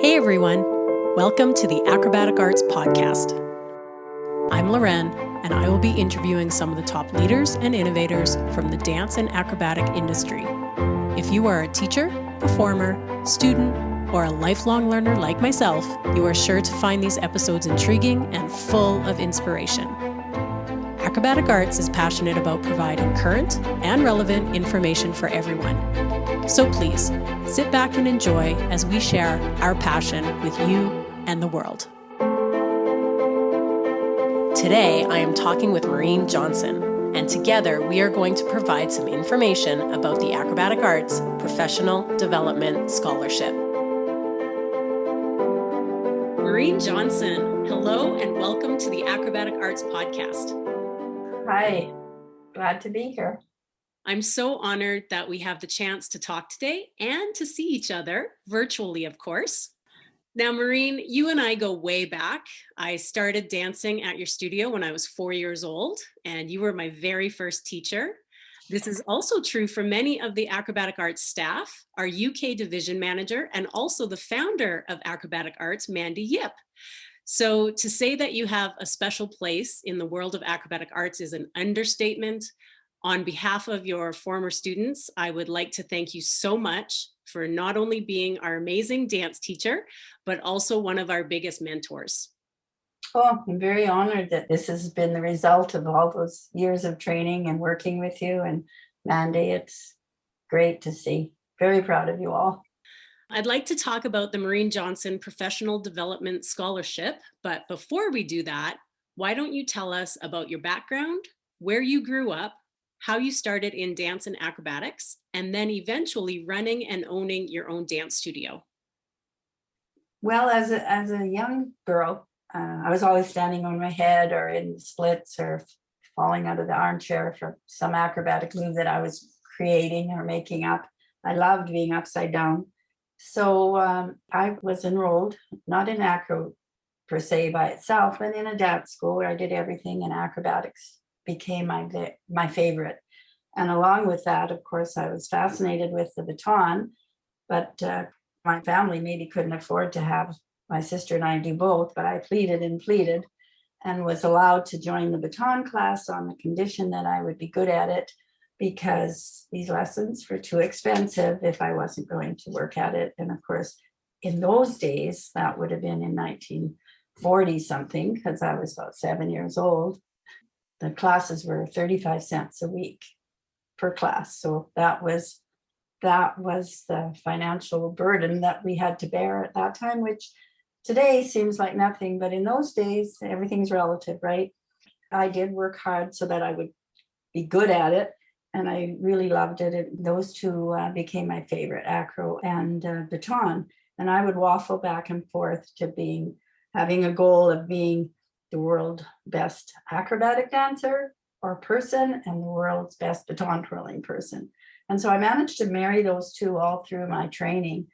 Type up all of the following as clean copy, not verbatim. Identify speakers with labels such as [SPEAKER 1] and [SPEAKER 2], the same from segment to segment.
[SPEAKER 1] Hey everyone, welcome to the Acrobatic Arts podcast. I'm Loren, and I will be interviewing some of the top leaders and innovators from the dance and acrobatic industry. If you are a teacher, performer, student, or a lifelong learner like myself, you are sure to find these episodes intriguing and full of inspiration. Acrobatic Arts is passionate about providing current and relevant information for everyone. So please, sit back and enjoy as we share our passion with you and the world. Today, I am talking with Maureen Johnson, and together we are going to provide some information about the Acrobatic Arts Professional Development Scholarship. Maureen Johnson, hello and welcome to the Acrobatic Arts podcast.
[SPEAKER 2] Hi, glad to be here.
[SPEAKER 1] I'm so honored that we have the chance to talk today and to see each other, virtually of course. Now, Maureen, you and I go way back. I started dancing at your studio when I was 4 years old, and you were my very first teacher. This is also true for many of the Acrobatic Arts staff, our UK division manager, and also the founder of Acrobatic Arts, Mandy Yip. So to say that you have a special place in the world of acrobatic arts is an understatement. On behalf of your former students, I would like to thank you so much for not only being our amazing dance teacher, but also one of our biggest mentors.
[SPEAKER 2] Oh, I'm very honored that this has been the result of all those years of training and working with you. And Mandy, it's great to see. Very proud of you all.
[SPEAKER 1] I'd like to talk about the Maureen Johnson Professional Development Scholarship, but before we do that, why don't you tell us about your background, where you grew up, how you started in dance and acrobatics, and then eventually running and owning your own dance studio?
[SPEAKER 2] Well, as a young girl, I was always standing on my head or in splits or falling out of the armchair for some acrobatic move that I was creating or making up. I loved being upside down. So I was enrolled, not in acro per se by itself, but in a dance school where I did everything, and acrobatics became my favorite. And along with that, of course, I was fascinated with the baton, but my family maybe couldn't afford to have my sister and I do both, but I pleaded and was allowed to join the baton class on the condition that I would be good at it, because these lessons were too expensive if I wasn't going to work at it. And of course, in those days, that would have been in 1940 something, because I was about 7 years old. The classes were 35 cents a week per class. So that was the financial burden that we had to bear at that time, which today seems like nothing, but in those days, everything's relative, right? I did work hard so that I would be good at it, and I really loved it. Those two became my favorite, acro and baton. And I would waffle back and forth to having a goal of being the world's best acrobatic dancer or person and the world's best baton twirling person. And so I managed to marry those two all through my training.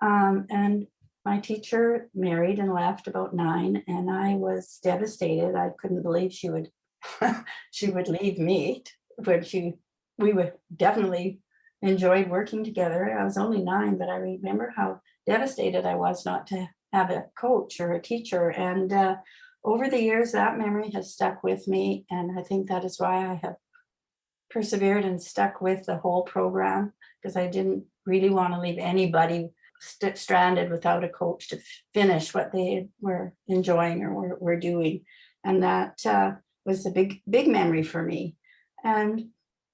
[SPEAKER 2] And my teacher married and left about 9, and I was devastated. I couldn't believe she would leave me when we would definitely enjoyed working together. I was only 9, but I remember how devastated I was not to have a coach or a teacher. And over the years, that memory has stuck with me. And I think that is why I have persevered and stuck with the whole program, because I didn't really want to leave anybody stranded without a coach to finish what they were enjoying or were doing. And that was a big memory for me. And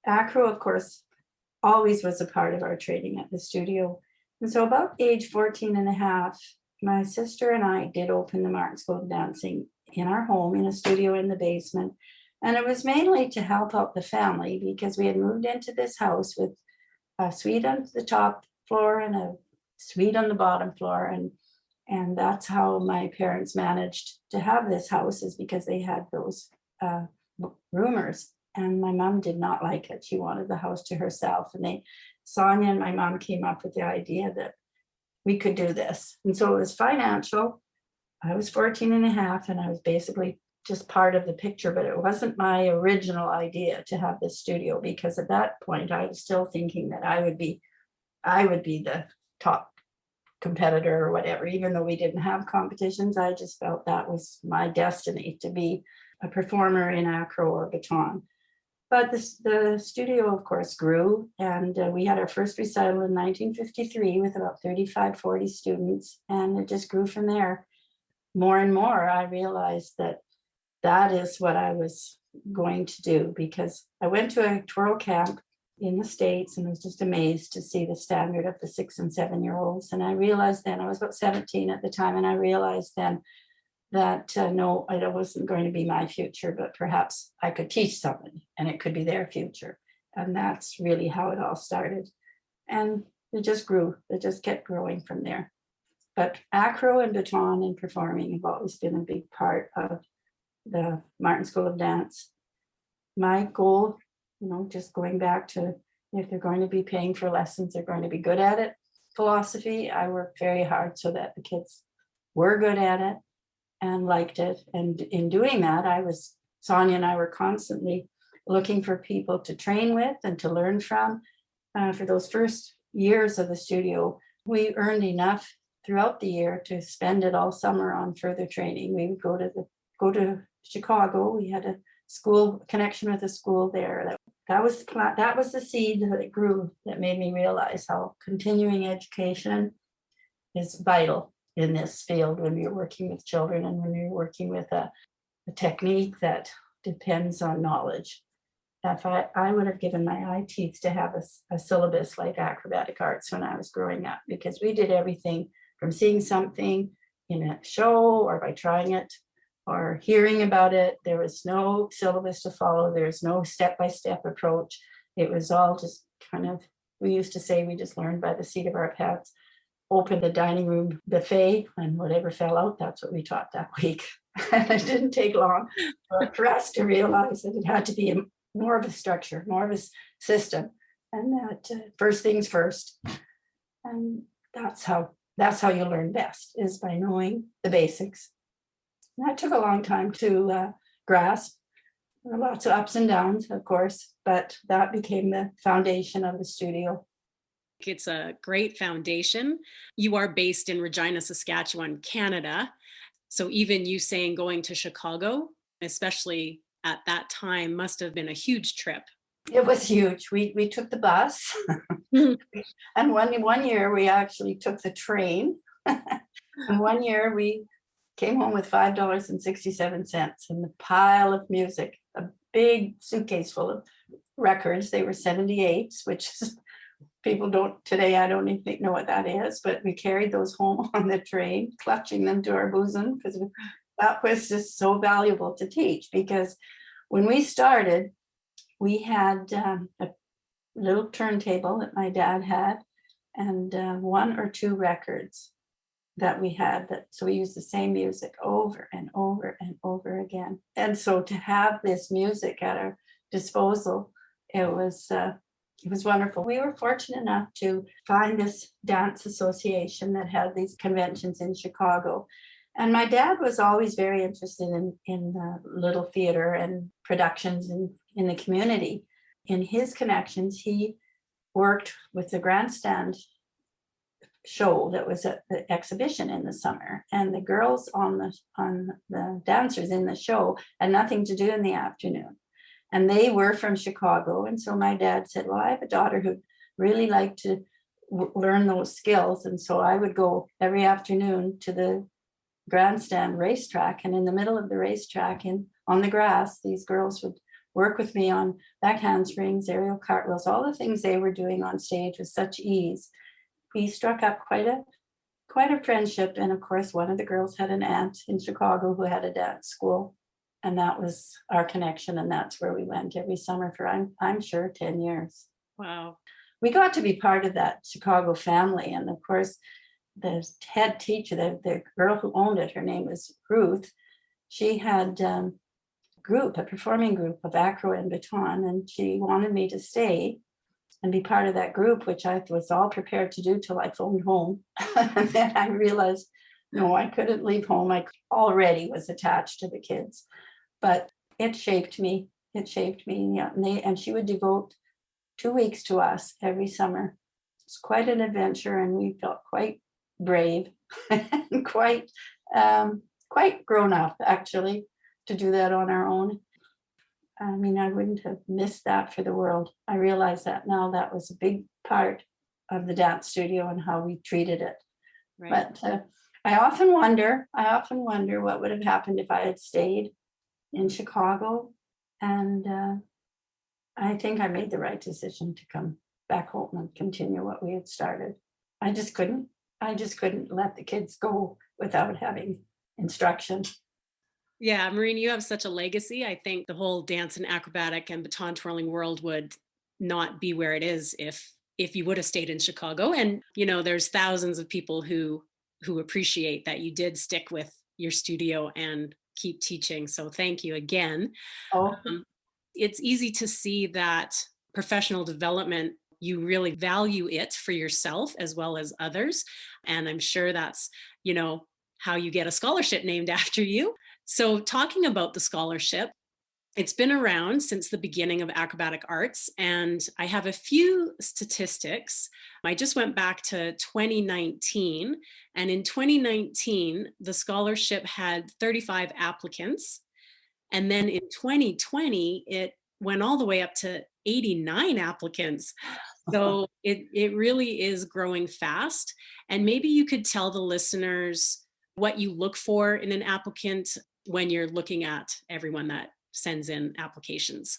[SPEAKER 2] acro, of course, always was a part of our training at the studio. And so about age 14 and a half, my sister and I did open the Martin School of Dancing in our home in a studio in the basement. And it was mainly to help out the family, because we had moved into this house with a suite on the top floor and a suite on the bottom floor. And that's how my parents managed to have this house, is because they had those roomers. And my mom did not like it. She wanted the house to herself. And Sonia and my mom came up with the idea that we could do this. And so it was financial. I was 14 and a half, and I was basically just part of the picture, but it wasn't my original idea to have this studio, because at that point I was still thinking that I would be the top competitor or whatever. Even though we didn't have competitions, I just felt that was my destiny to be a performer in acro or baton. But the studio, of course, grew, and we had our first recital in 1953 with about 35, 40 students, and it just grew from there. More and more, I realized that that is what I was going to do, because I went to a twirl camp in the States and was just amazed to see the standard of the 6 and 7-year-olds. And I realized then, I was about 17 at the time, and I realized then that no, it wasn't going to be my future, but perhaps I could teach somebody and it could be their future. And that's really how it all started. And it just grew, it just kept growing from there. But acro and baton and performing have always been a big part of the Martin School of Dance. My goal, just going back to, if they're going to be paying for lessons, they're going to be good at it. Philosophy, I worked very hard so that the kids were good at it and liked it. And in doing that, Sonia and I were constantly looking for people to train with and to learn from. For those first years of the studio, we earned enough throughout the year to spend it all summer on further training. We would go to Chicago. We had a school connection with a school there. That was the seed that it grew, that made me realize how continuing education is vital in this field when you're working with children and when you're working with a technique that depends on knowledge. If I would have given my eye teeth to have a syllabus like acrobatic arts when I was growing up, because we did everything from seeing something in a show or by trying it or hearing about it. There was no syllabus to follow. There's no step-by-step approach. It was all just kind of, we used to say we just learned by the seat of our pants. Open the dining room buffet, and whatever fell out, that's what we taught that week. And it didn't take long for us to realize that it had to be more of a structure, more of a system, and that first things first. And that's how you learn best, is by knowing the basics. And that took a long time to grasp. There were lots of ups and downs, of course, but that became the foundation of the studio.
[SPEAKER 1] It's a great foundation. You are based in Regina, Saskatchewan, Canada. So even you saying going to Chicago, especially at that time, must have been a huge trip.
[SPEAKER 2] It was huge. We took the bus. And one year we actually took the train. And one year we came home with $5.67 and a pile of music, a big suitcase full of records. They were 78s, which is, people today, I don't even know what that is, but we carried those home on the train, clutching them to our bosom, because that was just so valuable to teach. Because when we started, we had a little turntable that my dad had, and 1 or 2 records that we had. So we used the same music over and over and over again. And so to have this music at our disposal, it was wonderful. We were fortunate enough to find this dance association that had these conventions in Chicago. And my dad was always very interested in little theater and productions in the community. In his connections, he worked with the grandstand show that was at the exhibition in the summer, and the girls on the dancers in the show had nothing to do in the afternoon. And they were from Chicago. And so my dad said, well, I have a daughter who really liked to learn those skills. And so I would go every afternoon to the grandstand racetrack. And in the middle of the racetrack, on the grass, these girls would work with me on back handsprings, aerial cartwheels, all the things they were doing on stage with such ease. We struck up quite a friendship. And of course, one of the girls had an aunt in Chicago who had a dance school. And that was our connection. And that's where we went every summer for, I'm sure, 10 years.
[SPEAKER 1] Wow.
[SPEAKER 2] We got to be part of that Chicago family. And of course, the head teacher, the girl who owned it, her name was Ruth. She had a performing group of acro and baton. And she wanted me to stay and be part of that group, which I was all prepared to do till I phoned home. And then I realized, no, I couldn't leave home. I already was attached to the kids. But it shaped me. Yeah. And she would devote 2 weeks to us every summer. It's quite an adventure, and we felt quite brave and quite grown up, actually, to do that on our own. I mean, I wouldn't have missed that for the world. I realize that now that was a big part of the dance studio and how we treated it.
[SPEAKER 1] Right.
[SPEAKER 2] But I often wonder what would have happened if I had stayed in Chicago. And I think I made the right decision to come back home and continue what we had started. I just couldn't let the kids go without having instruction.
[SPEAKER 1] Yeah, Maureen, you have such a legacy. I think the whole dance and acrobatic and baton twirling world would not be where it is if you would have stayed in Chicago. And there's thousands of people who appreciate that you did stick with your studio and keep teaching. So thank you again.
[SPEAKER 2] Oh,
[SPEAKER 1] It's easy to see that professional development, you really value it for yourself as well as others. And I'm sure that's, how you get a scholarship named after you. So talking about the scholarship, it's been around since the beginning of Acrobatic Arts, and I have a few statistics. I just went back to 2019, and in 2019, the scholarship had 35 applicants. And then in 2020, it went all the way up to 89 applicants. So it really is growing fast. And maybe you could tell the listeners what you look for in an applicant when you're looking at everyone that sends in applications.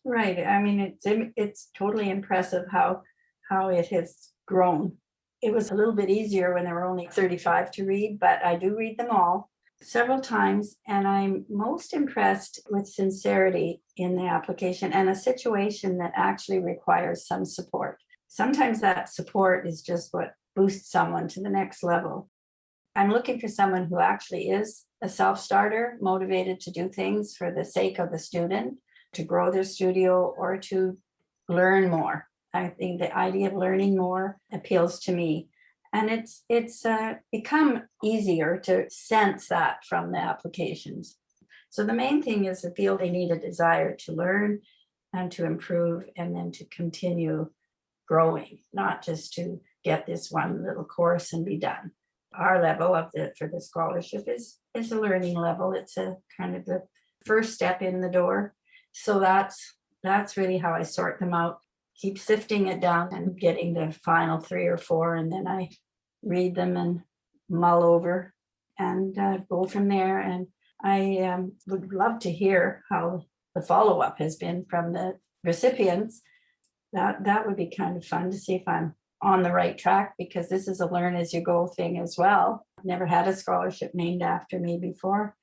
[SPEAKER 2] right. I mean, it's totally impressive how it has grown. It was a little bit easier when there were only 35 to read, but I do read them all several times, and I'm most impressed with sincerity in the application and a situation that actually requires some support. Sometimes that support is just what boosts someone to the next level. I'm looking for someone who actually is a self-starter, motivated to do things for the sake of the student, to grow their studio or to learn more. I think the idea of learning more appeals to me. And it's become easier to sense that from the applications. So the main thing is to feel they need a desire to learn and to improve and then to continue growing, not just to get this one little course and be done. Our level for the scholarship is a learning level. It's a kind of the first step in the door. So that's really how I sort them out. Keep sifting it down and getting the final 3 or 4, and then I read them and mull over and go from there. And I would love to hear how the follow-up has been from the recipients. That would be kind of fun to see if I'm on the right track, because this is a learn as you go thing as well. I've never had a scholarship named after me before.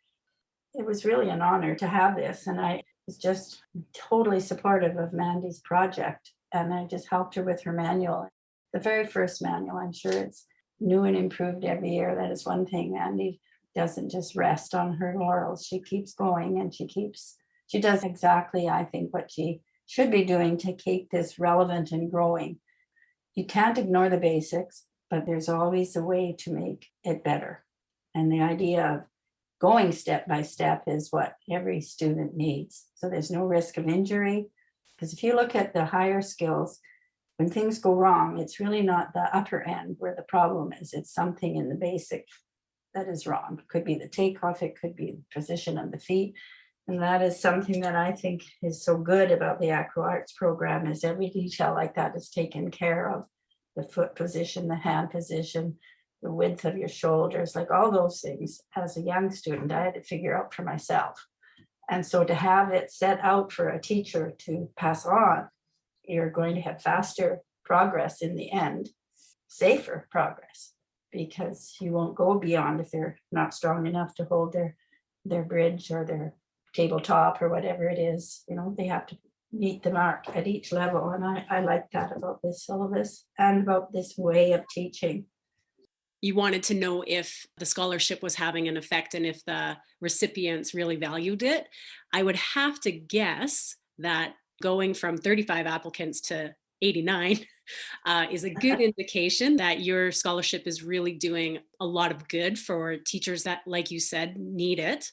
[SPEAKER 2] It was really an honor to have this, and I was just totally supportive of Mandy's project, and I just helped her with her manual. The very first manual, I'm sure it's new and improved every year. That is one thing. Mandy doesn't just rest on her laurels. She keeps going, and she does exactly, I think, what she should be doing to keep this relevant and growing. You can't ignore the basics, but there's always a way to make it better. And the idea of going step by step is what every student needs. So there's no risk of injury. Because if you look at the higher skills, when things go wrong, it's really not the upper end where the problem is. It's something in the basic that is wrong. It could be the takeoff, it could be the position of the feet. And that is something that I think is so good about the Acro Arts program, is every detail like that is taken care of. The foot position, the hand position, the width of your shoulders, like all those things. As a young student, I had to figure out for myself. And so to have it set out for a teacher to pass on, you're going to have faster progress in the end, safer progress, because you won't go beyond if they're not strong enough to hold their bridge or their tabletop or whatever it is. They have to meet the mark at each level. And I like that about this syllabus and about this way of teaching.
[SPEAKER 1] You wanted to know if the scholarship was having an effect and if the recipients really valued it. I would have to guess that going from 35 applicants to 89 is a good indication that your scholarship is really doing a lot of good for teachers that, like you said, need it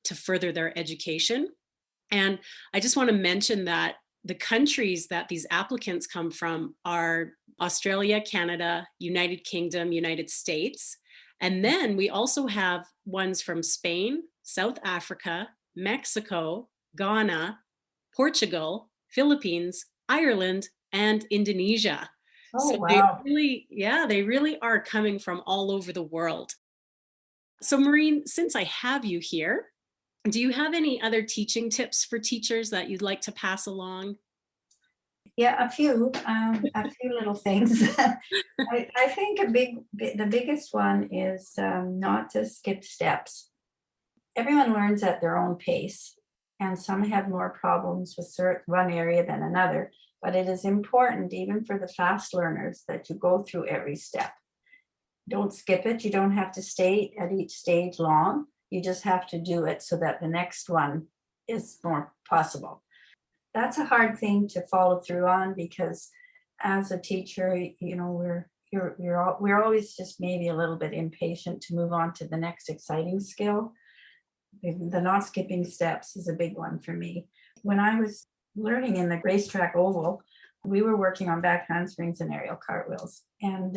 [SPEAKER 1] to further their education. And I just want to mention that the countries that these applicants come from are Australia, Canada, United Kingdom, United States. And then we also have ones from Spain, South Africa, Mexico, Ghana, Portugal, Philippines, Ireland, and Indonesia.
[SPEAKER 2] Oh,
[SPEAKER 1] So
[SPEAKER 2] wow.
[SPEAKER 1] they really are coming from all over the world. So Maureen, since I have you here, do you have any other teaching tips for teachers that you'd like to pass along?
[SPEAKER 2] Yeah, a few little things. I think the biggest one is not to skip steps. Everyone learns at their own pace, and some have more problems with one area than another. But it is important, even for the fast learners, that you go through every step. Don't skip it. You don't have to stay at each stage long. You just have to do it so that the next one is more possible. That's a hard thing to follow through on, because as a teacher, we're always just maybe a little bit impatient to move on to the next exciting skill. The not skipping steps is a big one for me. When I was learning in the racetrack oval, we were working on back handsprings and aerial cartwheels. And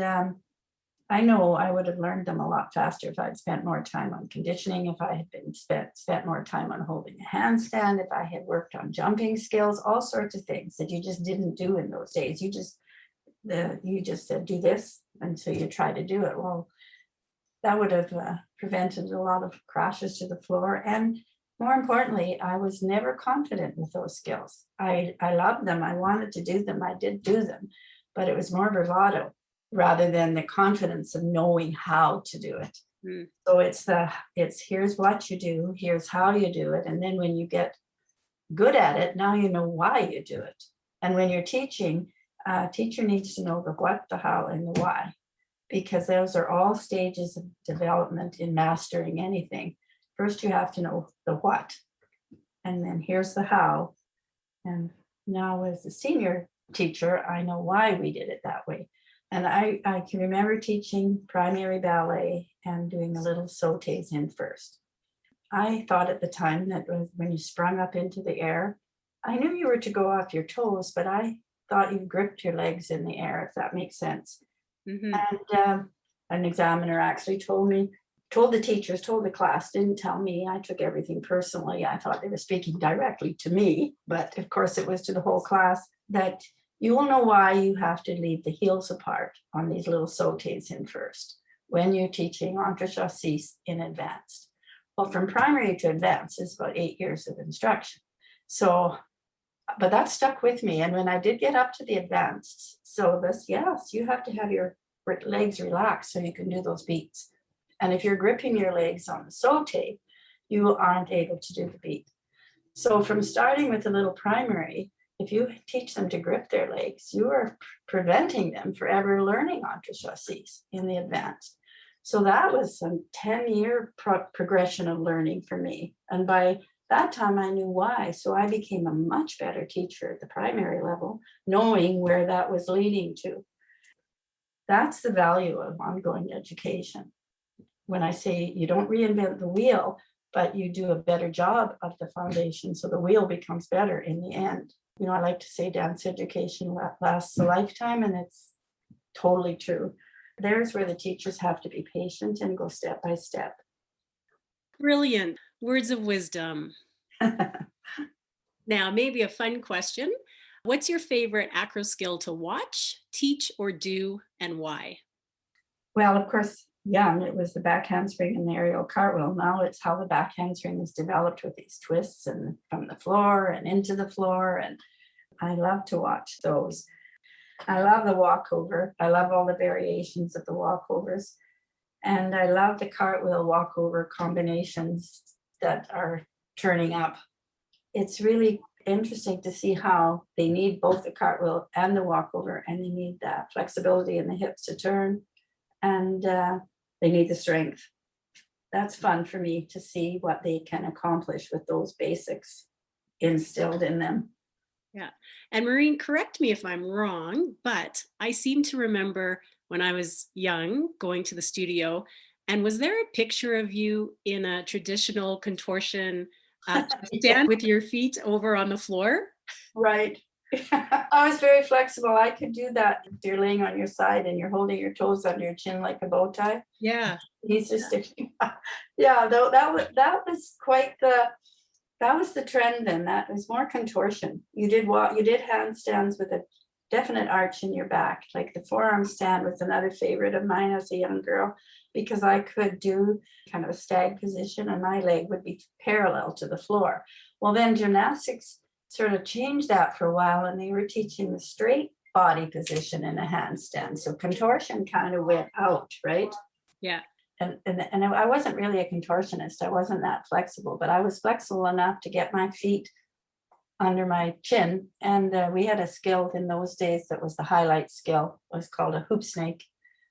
[SPEAKER 2] I know I would have learned them a lot faster if I'd spent more time on conditioning, if I had been spent more time on holding a handstand, if I had worked on jumping skills, all sorts of things that you just didn't do in those days. You just said, do this, and so you try to do it. Well, that would have prevented a lot of crashes to the floor. And more importantly, I was never confident with those skills. I loved them. I wanted to do them. I did do them, but it was more bravado rather than the confidence of knowing how to do it.
[SPEAKER 1] Mm.
[SPEAKER 2] So it's here's what you do, here's how you do it. And then when you get good at it, now you know why you do it. And when you're teaching, a teacher needs to know the what, the how, and the why, because those are all stages of development in mastering anything. First, you have to know the what, and then here's the how. And now as a senior teacher, I know why we did it that way. And I can remember teaching primary ballet and doing a little sautés in first. I thought at the time that when you sprung up into the air, I knew you were to go off your toes, but I thought you gripped your legs in the air, if that makes sense.
[SPEAKER 1] Mm-hmm.
[SPEAKER 2] And an examiner actually told the teachers, told the class, didn't tell me. I took everything personally. I thought they were speaking directly to me, but of course it was to the whole class, that you will know why you have to leave the heels apart on these little sautés in first when you're teaching entrechatsis in advanced. Well, from primary to advanced is about 8 years of instruction. So, but that stuck with me. And when I did get up to the advanced, yes, you have to have your legs relaxed so you can do those beats. And if you're gripping your legs on the sauté, you aren't able to do the beat. So from starting with a little primary, if you teach them to grip their legs, you are preventing them from ever learning entrechatsis in the advanced. So that was a 10-year progression of learning for me. And by that time, I knew why. So I became a much better teacher at the primary level, knowing where that was leading to. That's the value of ongoing education. When I say you don't reinvent the wheel, but you do a better job of the foundation, so the wheel becomes better in the end. I like to say dance education lasts a lifetime, and it's totally true. There's where the teachers have to be patient and go step by step.
[SPEAKER 1] Brilliant. Words of wisdom. Now, maybe a fun question. What's your favorite acro skill to watch, teach, or do, and why?
[SPEAKER 2] Well, of course, young, it was the back handspring and the aerial cartwheel. Now it's how the back handspring is developed with these twists and from the floor and into the floor. And I love to watch those. I love the walkover. I love all the variations of the walkovers. And I love the cartwheel walkover combinations that are turning up. It's really interesting to see how they need both the cartwheel and the walkover, and they need that flexibility in the hips to turn, and they need the strength. That's fun for me to see what they can accomplish with those basics instilled in them.
[SPEAKER 1] Yeah. And Maureen, correct me if I'm wrong, but I seem to remember when I was young going to the studio, and was there a picture of you in a traditional contortion stand with your feet over on the floor?
[SPEAKER 2] Right. I was very flexible. I could do that. If you're laying on your side and you're holding your toes under your chin like a bow tie.
[SPEAKER 1] Yeah.
[SPEAKER 2] He's just sticking. Yeah, though that was quite that was the trend then. That was more contortion. You did handstands with a definite arch in your back. Like the forearm stand was another favorite of mine as a young girl, because I could do kind of a stag position and my leg would be parallel to the floor. Well, then gymnastics sort of changed that for a while, and they were teaching the straight body position in a handstand. So contortion kind of went out, right?
[SPEAKER 1] Yeah.
[SPEAKER 2] And I wasn't really a contortionist. I wasn't that flexible, but I was flexible enough to get my feet under my chin. And we had a skill in those days that was the highlight skill. It was called a hoop snake.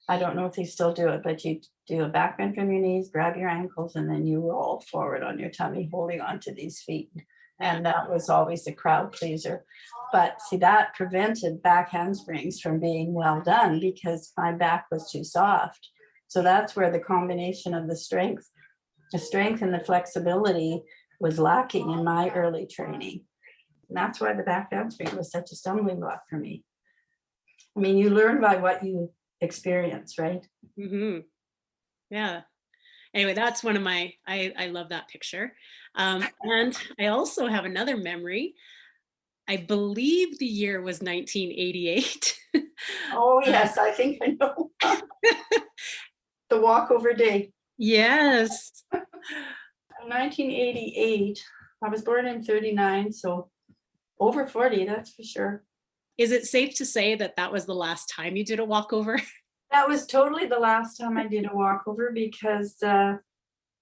[SPEAKER 2] I don't know if they still do it, but you do a back bend from your knees, grab your ankles, and then you roll forward on your tummy, holding onto these feet. And that was always a crowd pleaser. But see, that prevented back handsprings from being well done because my back was too soft. So that's where the combination of the strength and the flexibility was lacking in my early training. And that's why the back handspring was such a stumbling block for me. I mean, you learn by what you experience, right?
[SPEAKER 1] Mm-hmm. Yeah. Anyway, that's one of my, I love that picture. And I also have another memory. I believe the year was 1988.
[SPEAKER 2] Oh, yes, I think I know. The walkover day.
[SPEAKER 1] Yes.
[SPEAKER 2] 1988. I was born in 39, so over 40, that's for sure.
[SPEAKER 1] Is it safe to say that that was the last time you did a walkover?
[SPEAKER 2] That was totally the last time I did a walkover because I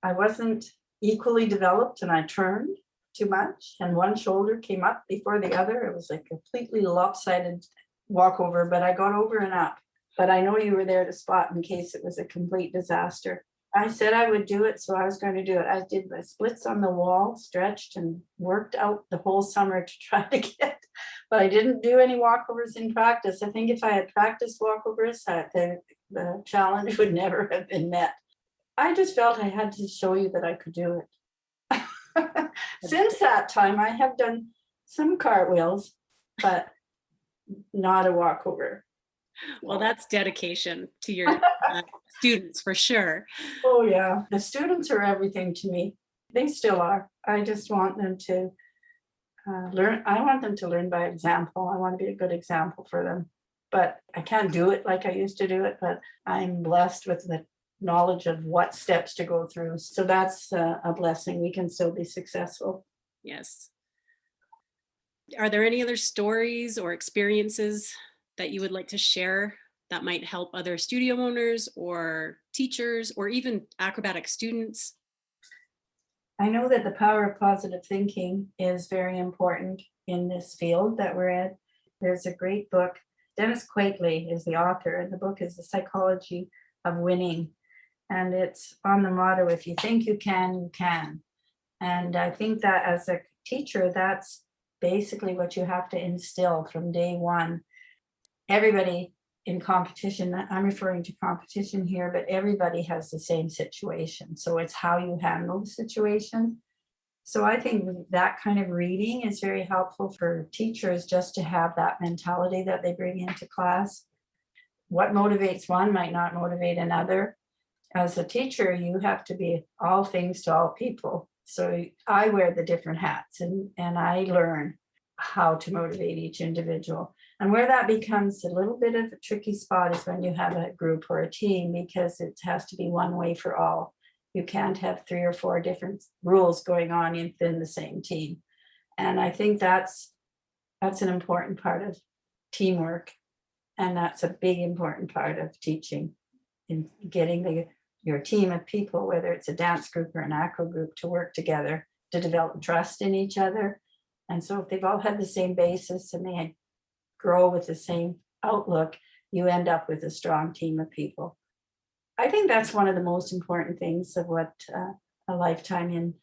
[SPEAKER 2] wasn't equally developed and I turned too much and one shoulder came up before the other. It was like a completely lopsided walkover, but I got over and up. But I know you were there to spot in case it was a complete disaster. I said I would do it, so I was going to do it. I did my splits on the wall, stretched and worked out the whole summer to try to get, but I didn't do any walkovers in practice. I think if I had practiced walkovers, the challenge would never have been met. I just felt I had to show you that I could do it. Since that time, I have done some cartwheels, but not a walkover.
[SPEAKER 1] Well, that's dedication to your students for sure.
[SPEAKER 2] Oh yeah, the students are everything to me. They still are. I just want them to learn. I want them to learn by example. I want to be a good example for them. But I can't do it like I used to do it, but I'm blessed with the knowledge of what steps to go through. So that's a blessing. We can still be successful.
[SPEAKER 1] Yes. Are there any other stories or experiences that you would like to share that might help other studio owners or teachers or even acrobatic students?
[SPEAKER 2] I know that the power of positive thinking is very important in this field that we're in. There's a great book. Dennis Quakely is the author, and the book is The Psychology of Winning. And it's on the motto, if you think you can, you can. And I think that as a teacher, that's basically what you have to instill from day one. Everybody in competition, I'm referring to competition here, but everybody has the same situation. So it's how you handle the situation. So I think that kind of reading is very helpful for teachers, just to have that mentality that they bring into class. What motivates one might not motivate another. As a teacher, you have to be all things to all people. So I wear the different hats and I learn how to motivate each individual. And where that becomes a little bit of a tricky spot is when you have a group or a team, because it has to be one way for all. You can't have 3 or 4 different rules going on within the same team. And I think that's an important part of teamwork. And that's a big important part of teaching, in getting your team of people, whether it's a dance group or an acro group, to work together to develop trust in each other. And so if they've all had the same basis and they grow with the same outlook, you end up with a strong team of people. I think that's one of the most important things of what a lifetime in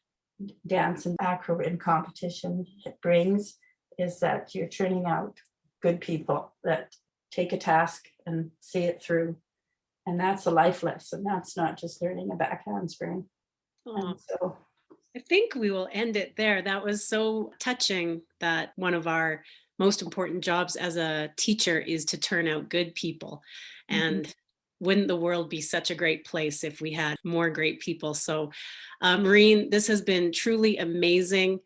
[SPEAKER 2] dance and acro in competition brings, is that you're turning out good people that take a task and see it through. And that's a life lesson. That's not just learning a back handspring. So
[SPEAKER 1] I think we will end it there. That was so touching that one of our most important jobs as a teacher is to turn out good people. And wouldn't the world be such a great place if we had more great people? So, Maureen, this has been truly amazing.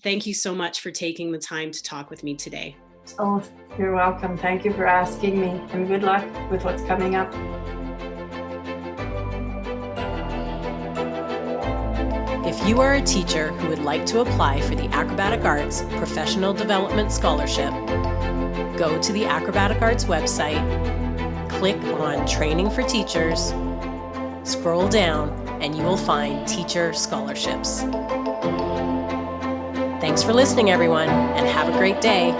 [SPEAKER 1] Thank you so much for taking the time to talk with me today.
[SPEAKER 2] Oh, you're welcome. Thank you for asking me, and good luck with what's coming up.
[SPEAKER 3] If you are a teacher who would like to apply for the Acrobatic Arts Professional Development Scholarship, go to the Acrobatic Arts website, click on Training for Teachers, scroll down, and you will find Teacher Scholarships. Thanks for listening, everyone, and have a great day.